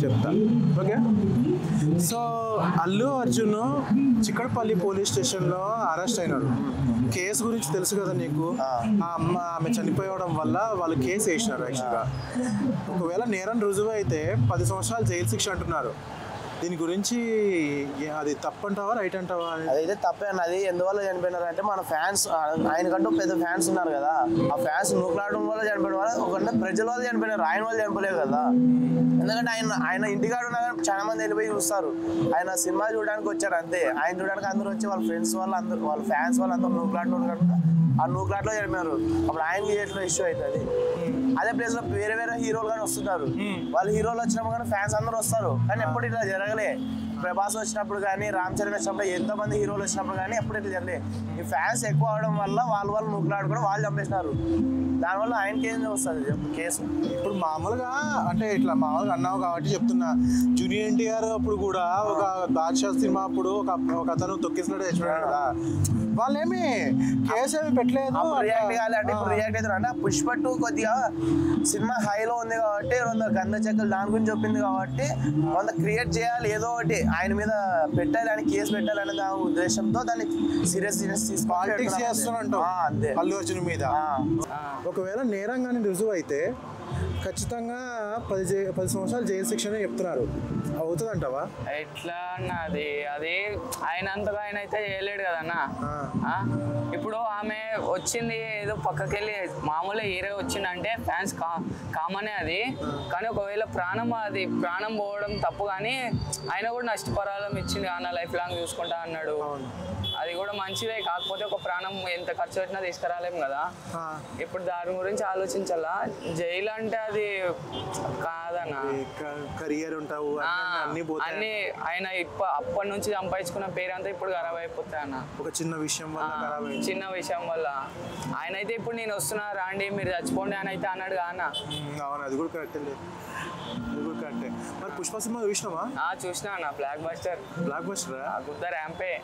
చెప్తా. Okay, so Allu Arjun Chikkadpally police స్టేషన్లో arrest అయినాడు. కేసు గురించి తెలుసు కదా నీకు. ఆమె చనిపోవడం వల్ల వాళ్ళు కేసు వేసినారు. యాక్చువల్గా ఒకవేళ నేరం రుజువు అయితే 10 సంవత్సరాలు జైలు శిక్ష అంటున్నారు. దీని గురించి అది తప్పంటావా రైట్ అంటావా? అదైతే తప్పే అన్నది. ఎందువల్ల చనిపోయినారు అంటే మన ఫ్యాన్స్, ఆయనకంటూ పెద్ద ఫ్యాన్స్ ఉన్నారు కదా, ఆ ఫ్యాన్స్ నూకులాడడం వల్ల చనిపోయిన వల్ల ఒకటే ప్రజల వల్ల చనిపోయినారు, ఆయన వాళ్ళు చనిపోలేదు కదా. ఎందుకంటే ఆయన ఇంటికాడ ఉన్నా కానీ చాలా మంది వెళ్ళిపోయి చూస్తారు. ఆయన సినిమా చూడడానికి వచ్చారు అంతే. ఆయన చూడడానికి అందరూ వచ్చి వాళ్ళ ఫ్రెండ్స్ వాళ్ళు అందరూ, వాళ్ళ ఫ్యాన్స్ వాళ్ళు అందరూ నూకులాడుతున్నారు. ఆ నూకులాట్లో చనిపోయినారు. అప్పుడు ఆయనకి ఎట్లా ఇష్యూ అవుతుంది. అదే ప్లేస్ లో వేరే వేరే హీరోలు కానీ వస్తుంటారు. వాళ్ళు హీరోలు వచ్చినప్పుడు కానీ ఫ్యాన్స్ అందరూ వస్తారు. కానీ ఎప్పుడు ఇట్లా జరగలే. ప్రభాస్ వచ్చినప్పుడు కానీ, రామ్ చరణ్ వచ్చినప్పుడు, ఎంతో మంది హీరోలు వచ్చినప్పుడు కానీ ఎప్పుడు ఇట్లా జరగలే. ఈ ఫ్యాన్స్ ఎక్కువ అవడం వల్ల వాళ్ళు నూకులాడుకోవడం, వాళ్ళు చంపేసినారు. దానివల్ల ఆయనకి ఏం వస్తుంది కేసు. ఇప్పుడు మామూలుగా అంటే ఇట్లా మామూలుగా అన్నావు కాబట్టి చెప్తున్నా. జూనియర్ ఎన్టీఆర్ అప్పుడు కూడా ఒక బాద్షా సినిమా అప్పుడు ఒక అతను తొక్కిసినట్టు తెచ్చిపోయాడు కదా, వాళ్ళేమి కేసు ఏమి పెట్టలేదు. రియాక్ట్ కావాలి అంటే ఇప్పుడు రియాక్ట్ అవుతారు అంటే పుష్ప 2 కొద్దిగా సినిమా హైలో ఉంది కాబట్టి 200 గంధ చెక్కలు దాని గురించి చెప్పింది కాబట్టి కొంత క్రియేట్ చేయాలి, ఏదో ఒకటి ఆయన మీద పెట్టాలి అని, కేసు పెట్టాలనే దాని ఉద్దేశంతో దాన్ని సీరియస్ పాలిటిక్స్ చేస్తున్నట్టు అంతే అల్లు అర్జున్ మీద. ఒకవేళ నేరంగానే రుజువు అయితే ఖచ్చితంగా 10 సంవత్సరాలు జైలు శిక్షణ చెప్తున్నారు. అవుతుంది అంటావా? ఎట్లా అన్నది అది ఆయన అంతగా ఆయన అయితే చేయలేడు కదన్నా. ఇప్పుడు ఆమె వచ్చింది ఏదో పక్కకెళ్ళి మామూలుగా హీరో వచ్చిందంటే ఫ్యాన్స్ కామనే అది. కానీ ఒకవేళ ప్రాణం పోవడం తప్పు. కానీ ఆయన కూడా నష్టపరాలం ఇచ్చింది, నా లైఫ్ లాంగ్ చూసుకుంటా అన్నాడు. అది కూడా మంచిదే. కాకపోతే ఒక ప్రాణం ఎంత ఖర్చు పెట్టినా తీసుకురాలేము కదా. ఇప్పుడు దాని గురించి ఆలోచించాలా. జైలు అంటే అది కాదన్న, కెరియర్ ఉంటావు అన్ని ఆయన అప్పటి నుంచి సంపాదించుకున్న పేరంతా ఇప్పుడు ఖరాబ్ అయిపోతాయి అన్న. ఒక చిన్న విషయం వల్ల ఆయన అయితే ఇప్పుడు నేను వస్తున్నా రాండి మీరు చచ్చిపోండి అని అయితే అన్నాడు అన్న. అవును, అది కూడా కరెక్టే. మరి పుష్ప సినిమా చూసినావా? చూసినా అన్న. బ్లాక్ బస్టర్ గుద్ద ర్యాంపే.